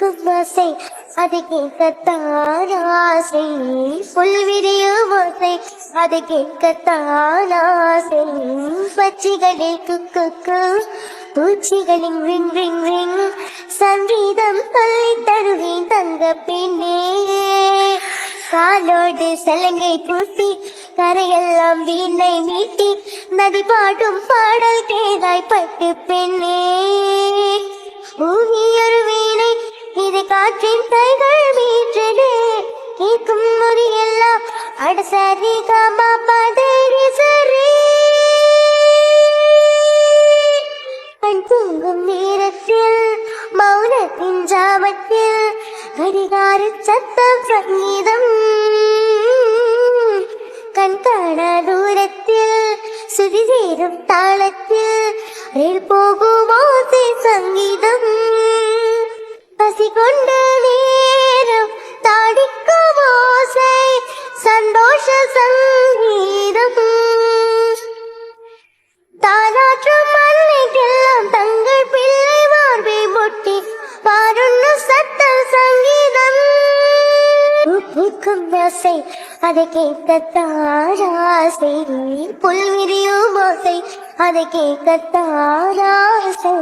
பூக்கும் ஆசை அதை கேட்கத்தான் ஆசை. புல்விரியும் ஓசை அதை கேட்கத்தான் ஆசை. பச்சிகளில் குக்கு பூச்சிகளின் ரிங் ரிங் ரிங் சங்கீதம் சொல்லி தருவேன் தங்க பெண்ணே. காலோடு சலங்கை பூசி கரையெல்லாம் வீணை மீட்டி நதி பாடும் பாடல் கேதாய் பட்டு பெண்ணே. பூமி ஒரு வீணை இது காற்றின் கைகள் மீற்றது கேட்கும் மொழி எல்லாம் அடசரி காமா பதறி சரி. கண் தூங்கும் நேரத்தில் மௌனத்தின் ஜாமத்தில் கடிகார சத்தம் சங்கீதம். கண் காணா தூரத்தில் சுதி சேரும் தாளத்தில் போகும் ஆசை சங்கீதம். பசி கொண்ட நேரம் தாடிக்கும் ஓசை சந்தோஷ சங்கீதம். தாராற்றும் மல்லைக்கெல்லாம் தங்கள் பிள்ளை மார்பை முட்டி பாருண்ண சத்தம் சங்கீதம். பூக்கும் ஆசை அதை கேட்கத்தான் ஆசை. புல்விரியும் ஓசை அதை கேட்கத்தான் ஆசை.